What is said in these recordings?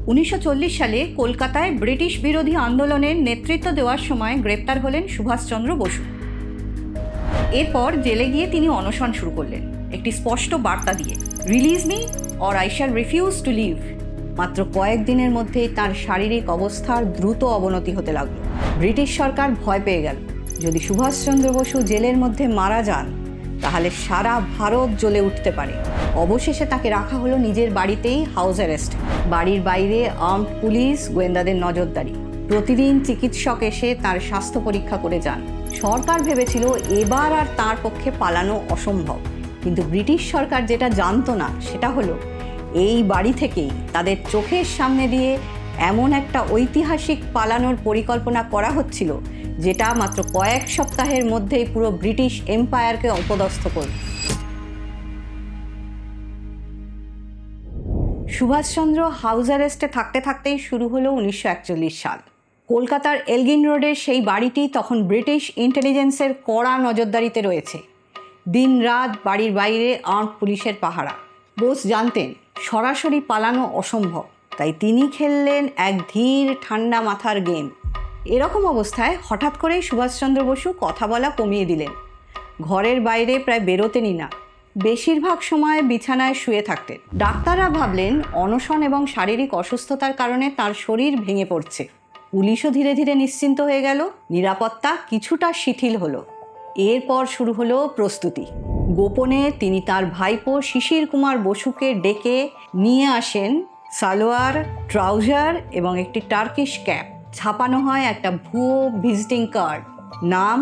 1940 সালে কলকাতায় ব্রিটিশ বিরোধী আন্দোলনের নেতৃত্ব দেওয়ার সময় গ্রেপ্তার হলেন সুভাষচন্দ্র বসু। এরপর জেলে গিয়ে তিনি অনশন শুরু করলেন একটি স্পষ্ট বার্তা দিয়ে, release me or I shall refuse to leave. মাত্র কয়েকদিনের মধ্যেই তার শারীরিক অবস্থার দ্রুত অবনতি হতে লাগলো। ব্রিটিশ সরকার ভয় পেয়ে গেল, যদি সুভাষচন্দ্র বসু জেলের মধ্যে মারা যান তাহলে সারা ভারত জ্বলে উঠতে পারে। অবশেষে তাকে রাখা হলো নিজের বাড়িতেই, হাউস অ্যারেস্ট। বাড়ির বাইরে আর্মড পুলিশ, গোয়েন্দাদের নজরদারি। প্রতিদিন চিকিৎসক এসে তার স্বাস্থ্য পরীক্ষা করে যান। সরকার ভেবেছিল এবার আর তার পক্ষে পালানো অসম্ভব, কিন্তু ব্রিটিশ সরকার যেটা জানতো না সেটা হলো এই বাড়ি থেকেই তাদের চোখের সামনে দিয়ে এমন একটা ঐতিহাসিক পালানোর পরিকল্পনা করা হচ্ছিল যেটা মাত্র কয়েক সপ্তাহের মধ্যেই পুরো ব্রিটিশ এম্পায়ারকে অপদস্থ করল। সুভাষচন্দ্র হাউস অ্যারেস্টে থাকতে থাকতেই শুরু হলো 1941 সাল। কলকাতার এলগিন রোডের সেই বাড়িটি তখন ব্রিটিশ ইন্টেলিজেন্সের কড়া নজরদারিতে রয়েছে। দিন রাত বাড়ির বাইরে আর্মড পুলিশের পাহারা। বোস জানতেন সরাসরি পালানো অসম্ভব, তাই তিনি খেললেন এক ধীর ঠান্ডা মাথার গেম। এরকম অবস্থায় হঠাৎ করেই সুভাষচন্দ্র বসু কথা বলা কমিয়ে দিলেন। ঘরের বাইরে প্রায় বেরোতেনই না, বেশিরভাগ সময় বিছানায় শুয়ে থাকতেন। ডাক্তাররা ভাবলেন অনশন এবং শারীরিক অসুস্থতার কারণে তার শরীর ভেঙে পড়ছে। পুলিশও ধীরে ধীরে নিশ্চিন্ত হয়ে গেল, নিরাপত্তা কিছুটা শিথিল হলো। এরপর শুরু হলো প্রস্তুতি। গোপনে তিনি তার ভাইপো শিশির কুমার বসুকে ডেকে নিয়ে আসেন সালোয়ার, ট্রাউজার এবং একটি টার্কিশ ক্যাপ। ছাপানো হয় একটা ভুয়ো ভিজিটিং কার্ড। নাম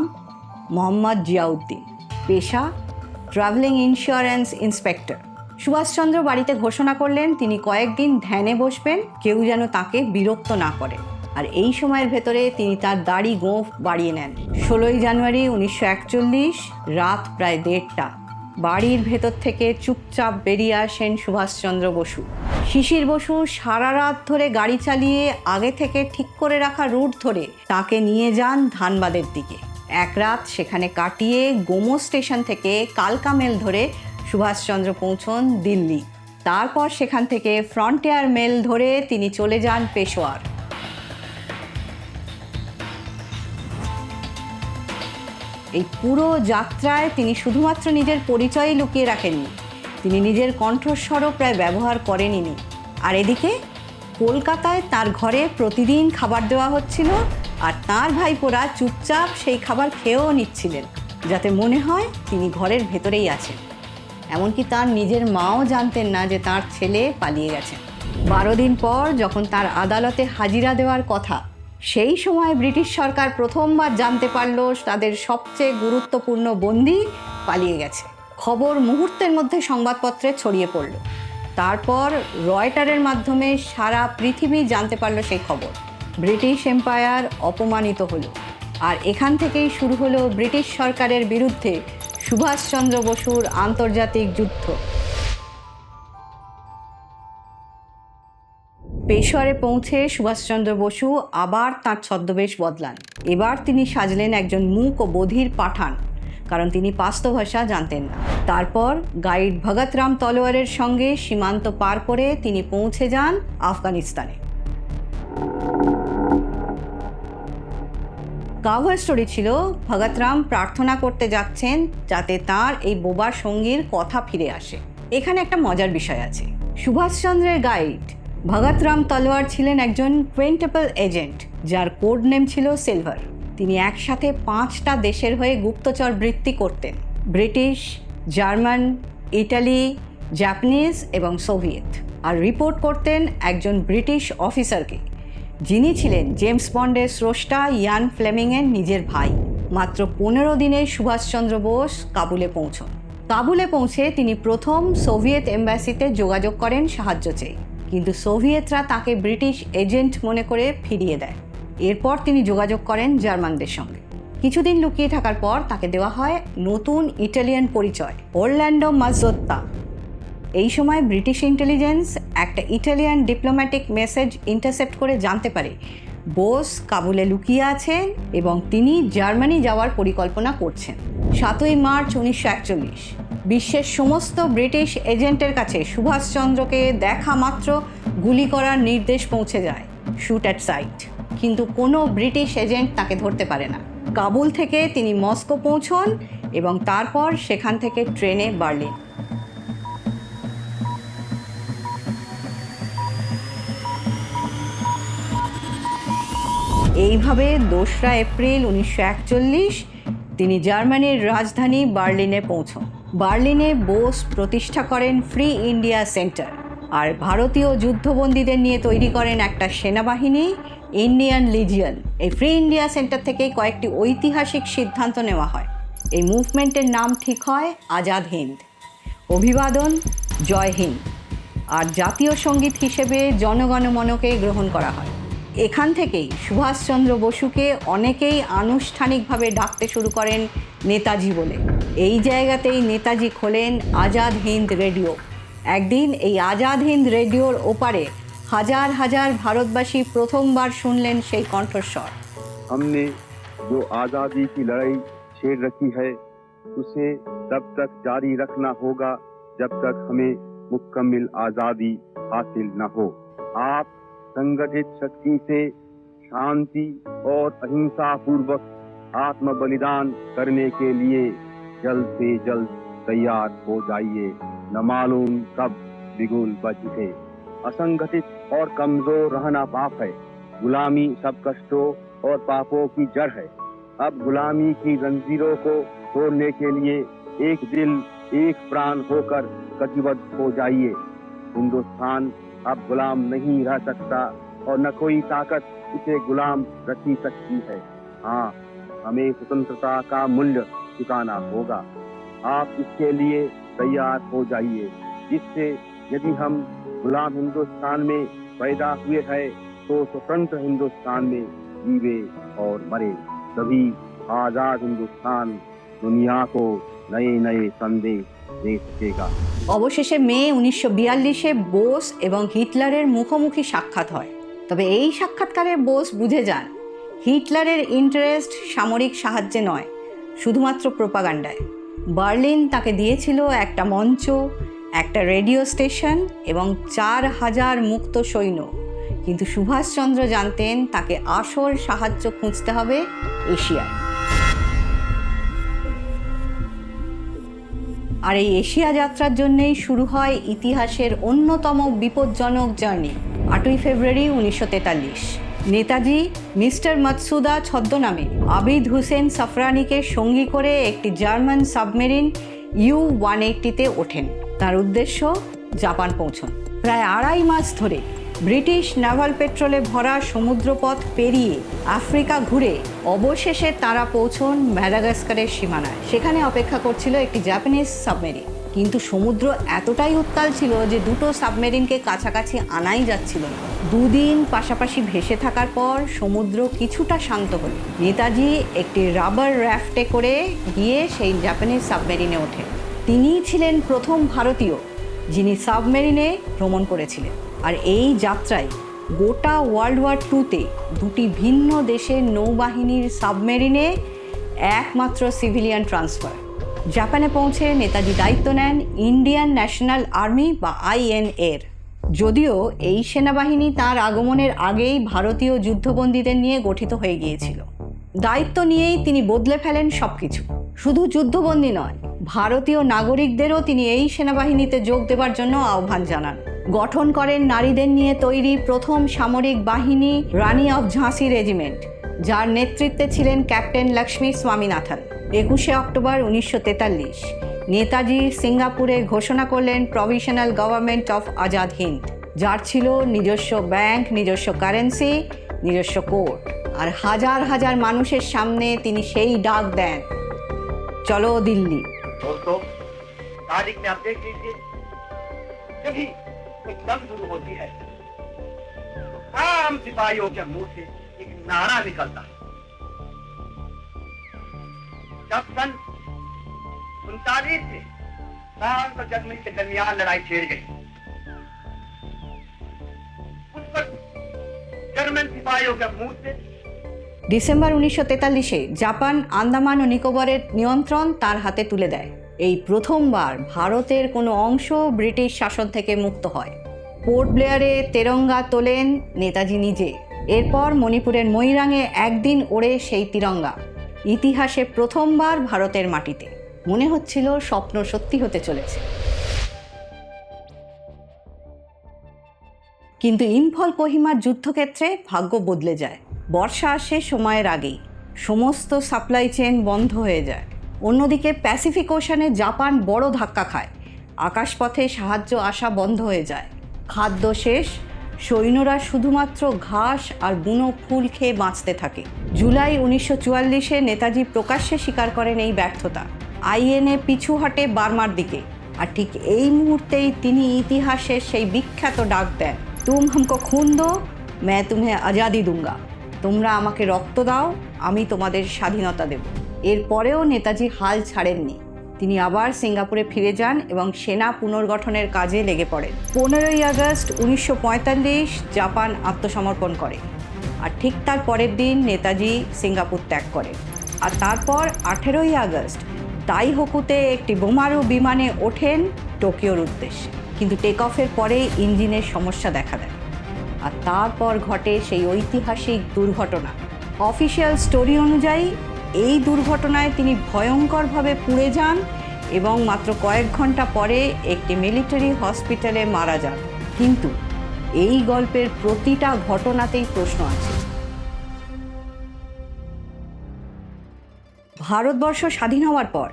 মোহাম্মদ জিয়াউদ্দিন, পেশা ট্রাভেলিং ইন্স্যুরেন্স ইন্সপেক্টর। সুভাষচন্দ্র বাড়িতে ঘোষণা করলেন তিনি কয়েকদিন ধ্যানে বসবেন, কেউ যেন তাকে বিরক্ত না করে। আর এই সময়ের ভেতরে তিনি তার দাড়ি গোঁফ বাড়িয়ে নেন। 16ই জানুয়ারি 1941 রাত প্রায় 1:30। বাড়ির ভেতর থেকে চুপচাপ বেরিয়ে আসেন সুভাষচন্দ্র বসু। শিশির বসু সারা রাত ধরে গাড়ি চালিয়ে আগে থেকে ঠিক করে রাখা রুট ধরে তাকে নিয়ে যান ধানবাদের দিকে। এক রাত সেখানে কাটিয়ে গোমো স্টেশন থেকে কালকা মেল ধরে সুভাষচন্দ্র পৌঁছন দিল্লি। তারপর সেখান থেকে ফ্রন্টিয়ার মেল ধরে তিনি চলে যান পেশোয়ার। এই পুরো যাত্রায় তিনি শুধুমাত্র নিজের পরিচয়ই লুকিয়ে রাখেননি, তিনি নিজের কণ্ঠস্বরও প্রায় ব্যবহার করেননি। আর এদিকে কলকাতায় তার ঘরে প্রতিদিন খাবার দেওয়া হচ্ছিল, আর তার ভাইপোরা চুপচাপ সেই খাবার খেয়েও নিচ্ছিলেন, যাতে মনে হয় তিনি ঘরের ভেতরেই আছেন। এমনকি তার নিজের মাও জানতেন না যে তার ছেলে পালিয়ে গেছেন। 12 দিন পর যখন তার আদালতে হাজিরা দেওয়ার কথা, সেই সময় ব্রিটিশ সরকার প্রথমবার জানতে পারল তাদের সবচেয়ে গুরুত্বপূর্ণ বন্দী পালিয়ে গেছে। খবর মুহূর্তের মধ্যে সংবাদপত্রে ছড়িয়ে পড়ল। তারপর রয়টারের মাধ্যমে সারা পৃথিবী জানতে পারল সেই খবর। ব্রিটিশ এম্পায়ার অপমানিত হলো। আর এখান থেকেই শুরু হলো ব্রিটিশ সরকারের বিরুদ্ধে সুভাষচন্দ্র বসুর আন্তর্জাতিক যুদ্ধ। পেশোয়ারে পৌঁছে সুভাষচন্দ্র বসু আবার তাঁর ছদ্মবেশ বদলান। এবার তিনি সাজলেন একজন মূক ও বধির পাঠান, কারণ তিনি পাস্তো ভাষা জানতেন না। তারপর গাইড ভগৎ রাম তলোয়ারের সঙ্গে সীমান্ত পার করে তিনি পৌঁছে যান আফগানিস্তানে। কভার স্টোরি ছিল ভগৎ রাম প্রার্থনা করতে যাচ্ছেন যাতে তার এই বোবার সঙ্গীর কথা ফিরে আসে। এখানে একটা মজার বিষয় আছে, সুভাষচন্দ্রের গাইড ভগৎ রাম তলোয়ার ছিলেন একজন কোয়েন্টেবল এজেন্ট, যার কোড নেম ছিল সিলভার। তিনি একসাথে 5টা দেশের হয়ে গুপ্তচর বৃত্তি করতেন, ব্রিটিশ, জার্মান, ইটালি, জাপানিজ এবং সোভিয়েত। আর রিপোর্ট করতেন একজন ব্রিটিশ অফিসারকে, যিনি ছিলেন জেমস বন্ডের স্রষ্টা ইয়ান ফ্লেমিংয়ের নিজের ভাই। মাত্র 15 দিনে সুভাষচন্দ্র বোস কাবুলে পৌঁছন। কাবুলে পৌঁছে তিনি প্রথম সোভিয়েত এম্বাসিতে যোগাযোগ করেন সাহায্য চেয়ে, কিন্তু সোভিয়েতরা তাকে ব্রিটিশ এজেন্ট মনে করে ফিরিয়ে দেয়। এরপর তিনি যোগাযোগ করেন জার্মানদের সঙ্গে। কিছুদিন লুকিয়ে থাকার পর তাকে দেওয়া হয় নতুন ইটালিয়ান পরিচয়, অরল্যান্ডো মাজ্জোত্তা। এই সময় ব্রিটিশ ইন্টেলিজেন্স একটা ইটালিয়ান ডিপ্লোম্যাটিক মেসেজ ইন্টারসেপ্ট করে জানতে পারে বোস কাবুলে লুকিয়ে আছেন এবং তিনি জার্মানি যাওয়ার পরিকল্পনা করছেন। 7ই মার্চ 1941 বিশ্বের সমস্ত ব্রিটিশ এজেন্টের কাছে সুভাষচন্দ্রকে দেখা মাত্র গুলি করার নির্দেশ পৌঁছে যায়, শুট অ্যাট সাইট, কিন্তু কোনো ব্রিটিশ এজেন্ট তাকে ধরতে পারে না। কাবুল থেকে তিনি মস্কো পৌঁছন এবং তারপর সেখান থেকে ট্রেনে বার্লিন। এইভাবে 2রা এপ্রিল 1941 তিনি জার্মানির রাজধানী বার্লিনে পৌঁছন। বার্লিনে বোস প্রতিষ্ঠা করেন ফ্রি ইন্ডিয়া সেন্টার, আর ভারতীয় যুদ্ধবন্দীদের নিয়ে তৈরি করেন একটা সেনাবাহিনী, ইন্ডিয়ান লিজিয়ন। এই ফ্রি ইন্ডিয়া সেন্টার থেকেই কয়েকটি ঐতিহাসিক সিদ্ধান্ত নেওয়া হয়। এই মুভমেন্টের নাম ঠিক হয় আজাদ হিন্দ, অভিবাদন জয় হিন্দ, আর জাতীয় সঙ্গীত হিসেবে জনগণমনকে গ্রহণ করা হয়। এখান থেকেই সুভাষচন্দ্র বসুকে অনেকেই আনুষ্ঠানিকভাবে ডাকতে শুরু করেন নেতাজি বলে। এই জায়গাতেই নেতাজি খোলেন আজাদ হিন্দ রেডিও। একদিন এই আজাদ হিন্দ রেডিওর ওপারে হাজার হাজার ভারতবাসী প্রথমবার শুনলেন সেই কণ্ঠস্বর। हमने जो आज़ादी की लड़ाई छेड़ रखी है उसे तब तक जारी रखना होगा जब तक हमें मुकम्मल आज़ादी हासिल न हो। आप संगठित शक्ति से शांति और अहिंसा पूर्वक आत्म बलिदान करने के लिए जल्द से जल्द तैयार हो जाइए। न मालूम कब बिगुल बज उठे। असंगठित और कमजोर रहना पाप है। गुलामी सब कष्टों और पापों की जड़ है। अब गुलामी की जंजीरों को तोड़ने के लिए एक दिल एक प्राण होकर कटिबद्ध हो जाइए। हिंदुस्तान अब गुलाम नहीं रह सकता और न कोई ताकत इसे गुलाम रखी सकती है। हाँ, हमें स्वतंत्रता का मूल्य चुकाना होगा। आप इसके लिए तैयार हो जाइए, जिससे यदि हम गुलाम हिंदुस्तान में पैदा हुए हैं तो स्वतंत्र हिंदुस्तान में जीवे और मरे। तभी आजाद हिंदुस्तान दुनिया को नए नए संदेश दे सकेगा। অবশেষে মে 1942-এ বোস এবং হিটলারের মুখোমুখি সাক্ষাৎ হয়। তবে এই সাক্ষাৎকারে বোস বুঝে যান হিটলারের ইন্টারেস্ট সামরিক সাহায্যে নয়, শুধুমাত্র প্রোপাগান্ডায়। বার্লিন তাকে দিয়েছিল একটা মঞ্চ, একটা রেডিও স্টেশন এবং 4000 মুক্ত সৈন্য, কিন্তু সুভাষচন্দ্র জানতেন তাকে আসল সাহায্য খুঁজতে হবে এশিয়ায়। আর এই এশিয়া যাত্রার জন্যই শুরু হয় ইতিহাসের অন্যতম বিপজ্জনক জার্নি। 8ই ফেব্রুয়ারি 1943 নেতাজি মিস্টার মাতসুদা ছদ্মনামে আবিদ হুসেন সাফরানিকে সঙ্গী করে একটি জার্মান সাবমেরিন U-180-তে ওঠেন। তার উদ্দেশ্য জাপান পৌঁছন। প্রায় 2.5 মাস ধরে ব্রিটিশ নেভাল পেট্রোলে ভরা সমুদ্রপথ পেরিয়ে আফ্রিকা ঘুরে অবশেষে তারা পৌঁছন ম্যাডাগাস্কারের সীমানায়। সেখানে অপেক্ষা করছিল একটি জাপানিজ সাবমেরিন, কিন্তু সমুদ্র এতটাই উত্তাল ছিল যে দুটো সাবমেরিনকে কাছাকাছি আনাই যাচ্ছিল না। 2 দিন পাশাপাশি ভেসে থাকার পর সমুদ্র কিছুটা শান্ত হলো। নেতাজি একটি রাবার র্যাফটে করে গিয়ে সেই জাপানিজ সাবমেরিনে ওঠেন। তিনিই ছিলেন প্রথম ভারতীয় যিনি সাবমেরিনে ভ্রমণ করেছিলেন। আর এই যাত্রায় গোটা ওয়ার্ল্ড ওয়ার 2-তে 2টি ভিন্ন দেশের নৌবাহিনীর সাবমেরিনে একমাত্র সিভিলিয়ান ট্রান্সফার। জাপানে পৌঁছে নেতাজি দায়িত্ব নেন ইন্ডিয়ান ন্যাশনাল আর্মি বা INA-র। যদিও এই সেনাবাহিনী তার আগমনের আগেই ভারতীয় যুদ্ধবন্দীদের নিয়ে গঠিত হয়ে গিয়েছিল। দায়িত্ব নিয়েই তিনি বদলে ফেলেন সব কিছু। শুধু যুদ্ধবন্দী নয়, ভারতীয় নাগরিকদেরও তিনি এই সেনাবাহিনীতে যোগ দেবার জন্য আহ্বান জানান। গঠন করেন নারীদের নিয়ে তৈরি প্রথম সামরিক বাহিনী রানী অফ ঝাঁসি রেজিমেন্ট, যার নেতৃত্বে ছিলেন ক্যাপ্টেন লক্ষ্মী স্বামীনাথন। 21শে অক্টোবর 1943 নেতাজি সিঙ্গাপুরে ঘোষণা করলেন provisional government of Azad Hind, যার ছিল নিজস্ব ব্যাংক, নিজস্ব কারেন্সি, নিজস্ব কোর্ট। আর হাজার হাজার মানুষের সামনে তিনি সেই ডাক দেন, চলো দিল্লি। दोस्तों, तारीख में आप देख लीजिए, जब ही कोई जंग शुरू होती है तो आम सिपाहियों के मुंह से एक नारा निकलता है। जब सन 39 से फ्रांस और जर्मनी के दरमियान लड़ाई छिड़ गई, उस पर जर्मन सिपाहियों के मुंह से ডিসেম্বর 1943-এ জাপান আন্দামান ও নিকোবরের নিয়ন্ত্রণ তার হাতে তুলে দেয়। এই প্রথমবার ভারতের কোনো অংশ ব্রিটিশ শাসন থেকে মুক্ত হয়। পোর্ট ব্লেয়ারে তেরঙ্গা তোলেন নেতাজি নিজে। এরপর মণিপুরের মৈরাঙে একদিন ওড়ে সেই তিরঙ্গা, ইতিহাসে প্রথমবার ভারতের মাটিতে। মনে হচ্ছিল স্বপ্ন সত্যি হতে চলেছে। কিন্তু ইম্ফল কোহিমার যুদ্ধক্ষেত্রে ভাগ্য বদলে যায়। বর্ষা আসে সময়ের আগেই, সমস্ত সাপ্লাই চেইন বন্ধ হয়ে যায়। অন্যদিকে প্যাসিফিক ওশানে জাপান বড় ধাক্কা খায়, আকাশপথে সাহায্য আসা বন্ধ হয়ে যায়। খাদ্য শেষ, সৈন্যরা শুধুমাত্র ঘাস আর বুনো ফুল খেয়ে বাঁচতে থাকে। জুলাই 1944-এ নেতাজি প্রকাশ্যে স্বীকার করেন এই ব্যর্থতা। আইএনএ পিছু হটে বার্মার দিকে, আর ঠিক এই মুহূর্তেই তিনি ইতিহাসের সেই বিখ্যাত ডাক দেন, তুম হামকো খুন দো, मैं तुम्हें আজাদি दूंगा। তোমরা আমাকে রক্ত দাও, আমি তোমাদের স্বাধীনতা দেব। এরপরেও নেতাজি হাল ছাড়েননি। তিনি আবার সিঙ্গাপুরে ফিরে যান এবং সেনা পুনর্গঠনের কাজে লেগে পড়েন। 15ই আগস্ট 1945 জাপান আত্মসমর্পণ করে, আর ঠিক তার পরের দিন নেতাজি সিঙ্গাপুর ত্যাগ করেন। আর তারপর 18ই আগস্ট দাইহোকুতে একটি বোমারু বিমানে ওঠেন টোকিওর উদ্দেশ্যে। কিন্তু টেক অফের পরেই ইঞ্জিনের সমস্যা দেখা দেয়, আর তারপর ঘটে সেই ঐতিহাসিক দুর্ঘটনা। অফিসিয়াল স্টোরি অনুযায়ী এই দুর্ঘটনায় তিনি ভয়ঙ্করভাবে পুড়ে যান এবং মাত্র কয়েক ঘন্টা পরে একটি মিলিটারি হসপিটালে মারা যান। কিন্তু এই গল্পের প্রতিটা ঘটনাতেই প্রশ্ন আছে। ভারতবর্ষ স্বাধীন হওয়ার পর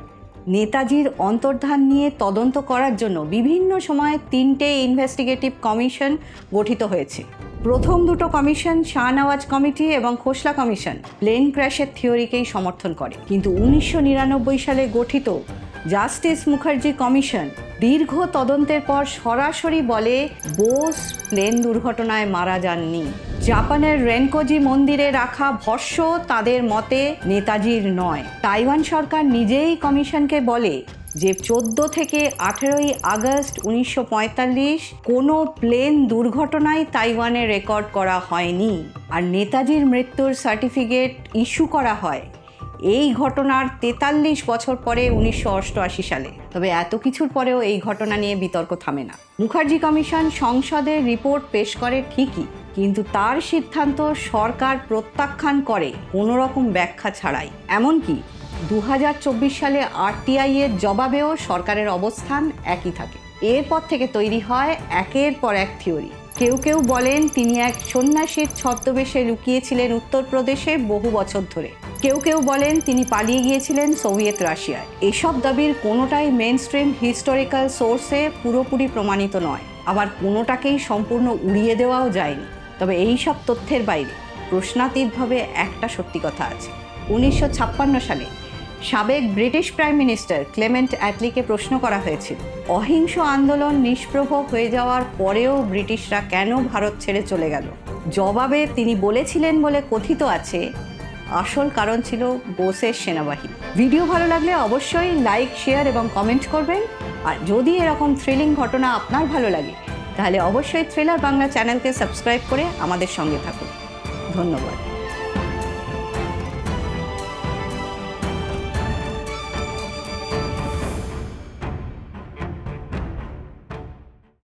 নেতাজির অন্তর্ধান নিয়ে তদন্ত করার জন্য বিভিন্ন সময়ে 3টে ইনভেস্টিগেটিভ কমিশন গঠিত হয়েছে। প্রথম দুটো কমিশন শাহনওয়াজ কমিটি এবং খোসলা কমিশন প্লেন ক্র্যাশের থিওরিকেই সমর্থন করে। কিন্তু 1999 সালে গঠিত জাস্টিস মুখার্জি কমিশন দীর্ঘ তদন্তের পর সরাসরি বলে বোস প্লেন দুর্ঘটনায় মারা যাননি। জাপানের রেনকোজি মন্দিরে রাখা ভস্য তাদের মতে নেতাজির নয়। তাইওয়ান সরকার নিজেই কমিশনকে বলে যে 14 থেকে 18ই আগস্ট 1945 কোনো প্লেন দুর্ঘটনাই তাইওয়ানে রেকর্ড করা হয়নি, আর নেতাজির মৃত্যুর সার্টিফিকেট ইস্যু করা হয় এই ঘটনার 43 বছর পরে 1988 সালে। তবে এত কিছুর পরেও এই ঘটনা নিয়ে বিতর্ক থামে না। মুখার্জি কমিশন সংসদে রিপোর্ট পেশ করে ঠিকই, কিন্তু তার সিদ্ধান্ত সরকার প্রত্যাখ্যান করে কোনো রকম ব্যাখ্যা ছাড়াই। এমনকি 2024 সালে আরটিআই এর জবাবেও সরকারের অবস্থান একই থাকে। এরপর থেকে তৈরি হয় একের পর এক থিওরি। কেউ কেউ বলেন তিনি এক সন্ন্যাসীর ছদ্মবেশে লুকিয়েছিলেন উত্তরপ্রদেশে বহু বছর ধরে। কেউ কেউ বলেন তিনি পালিয়ে গিয়েছিলেন সোভিয়েত রাশিয়ায়। এসব দাবির কোনোটাই মেইনস্ট্রিম হিস্টোরিক্যাল সোর্সে পুরোপুরি প্রমাণিত নয়, আবার কোনোটাকেই সম্পূর্ণ উড়িয়ে দেওয়াও যায়নি। তবে এই সব তথ্যের বাইরে প্রশ্নাতীতভাবে একটা সত্যি কথা আছে। 1956 সালে সাবেক ব্রিটিশ প্রাইম মিনিস্টার ক্লেমেন্ট অ্যাটলিকে প্রশ্ন করা হয়েছিল, অহিংস আন্দোলন নিষ্প্রভ হয়ে যাওয়ার পরেও ব্রিটিশরা কেন ভারত ছেড়ে চলে গেল। জবাবে তিনি বলেছিলেন বলে কথিত আছে, আসল কারণ ছিল বোসের সেনাবাহিনী। ভিডিও ভালো লাগলে অবশ্যই লাইক, শেয়ার এবং কমেন্ট করবেন। আর যদি এরকম থ্রিলিং ঘটনা আপনার ভালো লাগে তাহলে অবশ্যই থ্রিলার বাংলা চ্যানেলকে সাবস্ক্রাইব করে আমাদের সঙ্গে থাকুন। ধন্যবাদ।